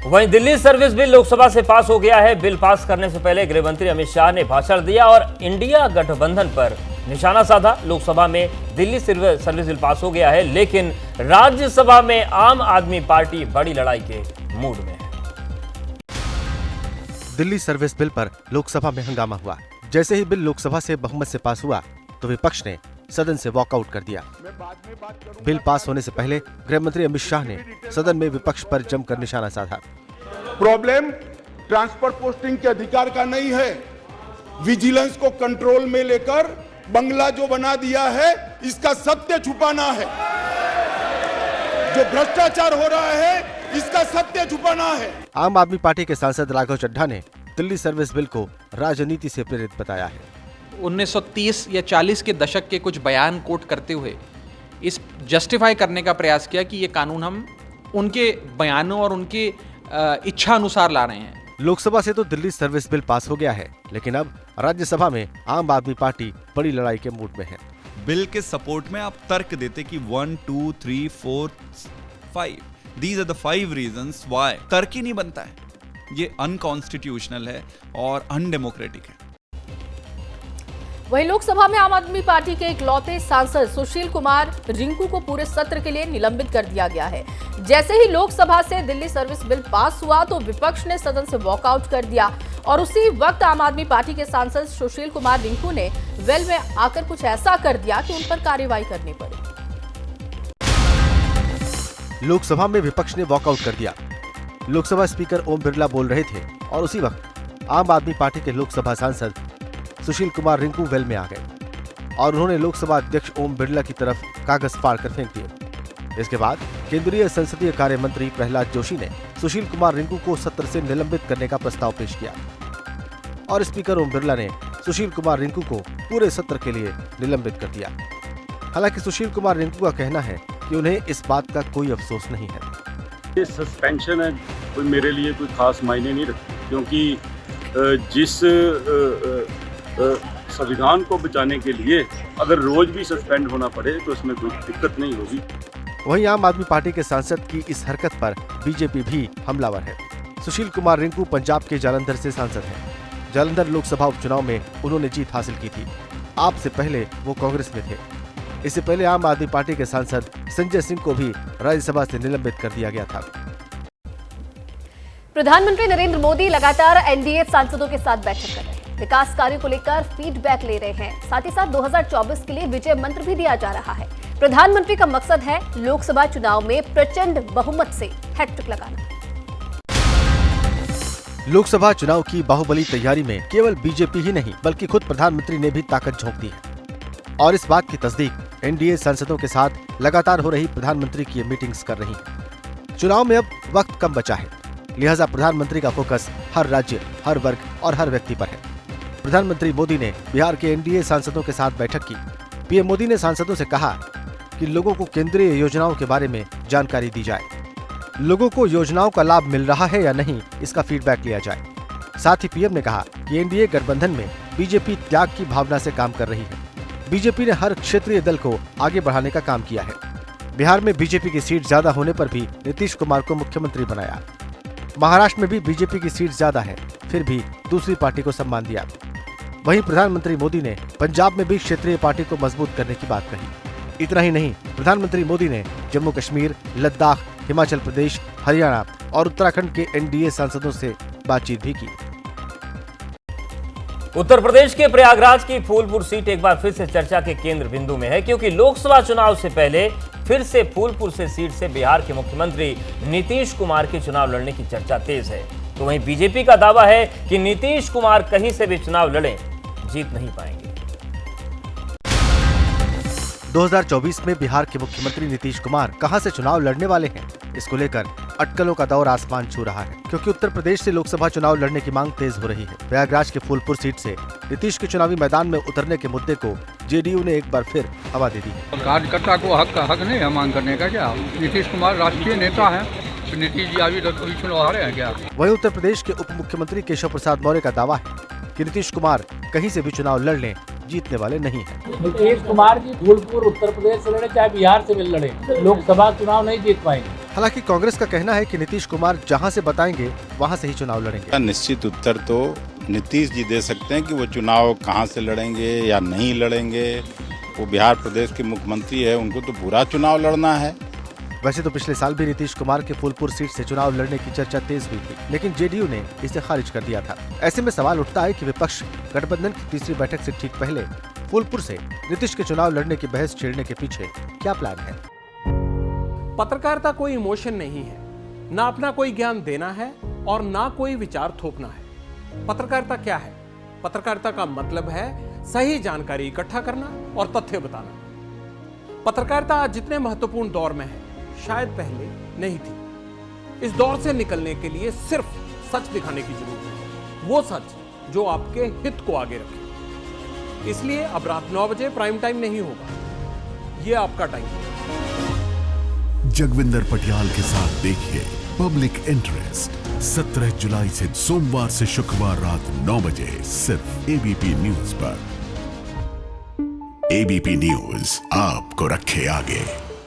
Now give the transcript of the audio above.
वहीं Delhi service bill Lok Sabha से पास हो गया है। बिल पास करने से पहले गृह मंत्री अमित शाह ने भाषण दिया और इंडिया गठबंधन पर निशाना साधा। लोकसभा में दिल्ली सर्विस बिल पास हो गया है, लेकिन राज्यसभा में आम आदमी पार्टी बड़ी लड़ाई के मूड में है। दिल्ली सर्विस बिल पर लोकसभा में हंगामा हुआ। जैसे ही बिल लोकसभा से बहुमत से पास हुआ तो विपक्ष ने सदन से वॉकआउट कर दिया। बिल पास होने से पहले गृह मंत्री अमित शाह ने सदन में विपक्ष पर जमकर निशाना साधा। प्रॉब्लम ट्रांसफर पोस्टिंग के अधिकार का नहीं है, विजिलेंस को कंट्रोल में लेकर बंगला जो बना दिया है इसका सत्य छुपाना है। जो भ्रष्टाचार हो रहा है इसका सत्य छुपाना है। आम आदमी पार्टी के सांसद राघव चड्ढा ने दिल्ली सर्विस बिल को राजनीति से प्रेरित बताया है। 1930 या 40 के दशक के कुछ बयान कोट करते हुए इस जस्टिफाई करने का प्रयास किया कि ये कानून हम उनके बयानों और उनके इच्छा अनुसार ला रहे हैं। लोकसभा से तो दिल्ली सर्विस बिल पास हो गया है, लेकिन अब राज्यसभा में आम आदमी पार्टी बड़ी लड़ाई के मूड में है। बिल के सपोर्ट में आप तर्क देते कि 1, 2, 3, 4, 5 these are the 5 reasons why. तर्क ही नहीं बनता है, ये अनकॉन्स्टिट्यूशनल है और अनडेमोक्रेटिक है। वहीं लोकसभा में आम आदमी पार्टी के इकलौते सांसद सुशील कुमार रिंकू को पूरे सत्र के लिए निलंबित कर दिया गया है। जैसे ही लोकसभा से दिल्ली सर्विस बिल पास हुआ तो विपक्ष ने सदन से वॉकआउट कर दिया और उसी वक्त आम आदमी पार्टी के सांसद सुशील कुमार रिंकू ने वेल में आकर कुछ ऐसा कर दिया कि उन पर कार्रवाई करनी पड़ी। लोकसभा में विपक्ष ने वॉकआउट कर दिया। लोकसभा स्पीकर ओम बिरला बोल रहे थे और उसी वक्त आम आदमी पार्टी के लोकसभा सांसद सुशील कुमार रिंकू वेल में आ गए और उन्होंने लोकसभा अध्यक्ष ओम बिरला की तरफ कागज फाड़ कर फेंक दिए। इसके बाद केंद्रीय संसदीय कार्य मंत्री प्रहलाद जोशी ने सुशील कुमार रिंकू को सत्र से निलंबित करने का प्रस्ताव पेश किया और स्पीकर ओम बिरला ने सुशील कुमार रिंकू को पूरे सत्र के लिए निलंबित कर दिया। हालांकि सुशील कुमार रिंकू का कहना है कि उन्हें इस बात का कोई अफसोस नहीं है। ये सस्पेंशन है, कोई मेरे लिए कोई खास मायने नहीं रखती, क्योंकि जिस संविधान को बचाने के लिए अगर रोज भी सस्पेंड होना पड़े तो इसमें कोई दिक्कत नहीं होगी। वहीं आम आदमी पार्टी के सांसद की इस हरकत पर बीजेपी भी हमलावर है। सुशील कुमार रिंकू पंजाब के जालंधर से सांसद हैं। जालंधर लोकसभा उपचुनाव में उन्होंने जीत हासिल की थी। आप से पहले वो कांग्रेस में थे। इससे पहले आम आदमी पार्टी के सांसद संजय सिंह को भी राज्यसभा से निलंबित कर दिया गया था। प्रधानमंत्री नरेंद्र मोदी लगातार एनडीए सांसदों के साथ बैठक कर रहे हैं। विकास कार्यों को लेकर फीडबैक ले रहे हैं। साथ ही साथ 2024 के लिए विजय मंत्र भी दिया जा रहा है। प्रधानमंत्री का मकसद है लोकसभा चुनाव में प्रचंड बहुमत से हैट्रिक लगाना। लोकसभा चुनाव की बाहुबली तैयारी में केवल बीजेपी ही नहीं बल्कि खुद प्रधानमंत्री ने भी ताकत झोंक दी है और इस बात की तस्दीक एनडीए सांसदों के साथ लगातार हो रही प्रधानमंत्री की मीटिंग्स कर रही है। चुनाव में अब वक्त कम बचा है, लिहाजा प्रधानमंत्री का फोकस हर राज्य, हर वर्ग और हर व्यक्ति पर है। प्रधानमंत्री मोदी ने बिहार के एनडीए सांसदों के साथ बैठक की। पीएम मोदी ने सांसदों से कहा कि लोगों को केंद्रीय योजनाओं के बारे में जानकारी दी जाए, लोगों को योजनाओं का लाभ मिल रहा है या नहीं इसका फीडबैक लिया जाए। साथ ही पीएम ने कहा कि एनडीए गठबंधन में बीजेपी त्याग की भावना से काम कर रही है। बीजेपी ने हर क्षेत्रीय दल को आगे बढ़ाने का काम किया है। बिहार में बीजेपी की सीट ज्यादा होने पर भी नीतीश कुमार को मुख्यमंत्री बनाया। महाराष्ट्र में भी बीजेपी की सीट ज्यादा है, फिर भी दूसरी पार्टी को सम्मान दिया। वहीं प्रधानमंत्री मोदी ने पंजाब में भी क्षेत्रीय पार्टी को मजबूत करने की बात कही। इतना ही नहीं, प्रधानमंत्री मोदी ने जम्मू कश्मीर, लद्दाख, हिमाचल प्रदेश, हरियाणा और उत्तराखंड के एनडीए सांसदों से बातचीत भी की। उत्तर प्रदेश के प्रयागराज की फूलपुर सीट एक बार फिर से चर्चा के केंद्र बिंदु में है, क्योंकि लोकसभा चुनाव से पहले फिर से फूलपुर से सीट से बिहार के मुख्यमंत्री नीतीश कुमार के चुनाव लड़ने की चर्चा तेज है। तो वहीं बीजेपी का दावा है कि नीतीश कुमार कहीं से भी चुनाव लड़ें, जीत नहीं पाएंगे। 2024 में बिहार के मुख्यमंत्री नीतीश कुमार कहां से चुनाव लड़ने वाले हैं, इसको लेकर अटकलों का दौर आसमान छू रहा है, क्योंकि उत्तर प्रदेश से लोकसभा चुनाव लड़ने की मांग तेज हो रही है। प्रयागराज के फूलपुर सीट से नीतीश के चुनावी मैदान में उतरने के मुद्दे को जेडीयू ने एक बार फिर हवा दे दी है। कार्यकर्ता को हक नहीं है मांग करने का क्या? नीतीश कुमार राष्ट्रीय नेता है, तो नीतीश जी अभी चुनाव हारे हैं क्या? वहीं उत्तर प्रदेश के उप मुख्यमंत्री केशव प्रसाद मौर्य का दावा है कि नीतीश कुमार कहीं से भी चुनाव लड़ लें, जीतने वाले नहीं है। नीतीश कुमार जी फूलपुर उत्तर प्रदेश से लड़े चाहे बिहार से भी लड़े, लोकसभा चुनाव नहीं जीत पाएंगे। हालांकि कांग्रेस का कहना है कि नीतीश कुमार जहां से बताएंगे वहां से ही चुनाव लड़ेंगे। निश्चित उत्तर तो नीतीश जी दे सकते हैं कि वो चुनाव कहां से लड़ेंगे या नहीं लड़ेंगे। वो बिहार प्रदेश के मुख्यमंत्री है, उनको तो पूरा चुनाव लड़ना है। वैसे तो पिछले साल भी नीतीश कुमार के फूलपुर सीट से चुनाव लड़ने की चर्चा तेज हुई थी, लेकिन जेडीयू ने इसे खारिज कर दिया था। ऐसे में सवाल उठता है कि विपक्ष गठबंधन की तीसरी बैठक से ठीक पहले फूलपुर से नीतीश के चुनाव लड़ने की बहस छेड़ने के पीछे क्या प्लान है। पत्रकारिता कोई इमोशन नहीं है, ना अपना कोई ज्ञान देना है और ना कोई विचार थोपना है। पत्रकारिता क्या है? पत्रकारिता का मतलब है सही जानकारी इकट्ठा करना और तथ्य बताना। पत्रकारिता आज जितने महत्वपूर्ण दौर में है, शायद पहले नहीं थी। इस दौर से निकलने के लिए सिर्फ सच दिखाने की जरूरत है, वो सच जो आपके हित को आगे रखे। इसलिए अब रात 9 बजे प्राइम टाइम नहीं होगा, ये आपका टाइम है। जगविंदर पटियाल के साथ देखिए पब्लिक इंटरेस्ट 17 जुलाई से सोमवार से शुक्रवार रात 9 बजे सिर्फ एबीपी न्यूज पर। एबीपी न्यूज आपको रखे आगे।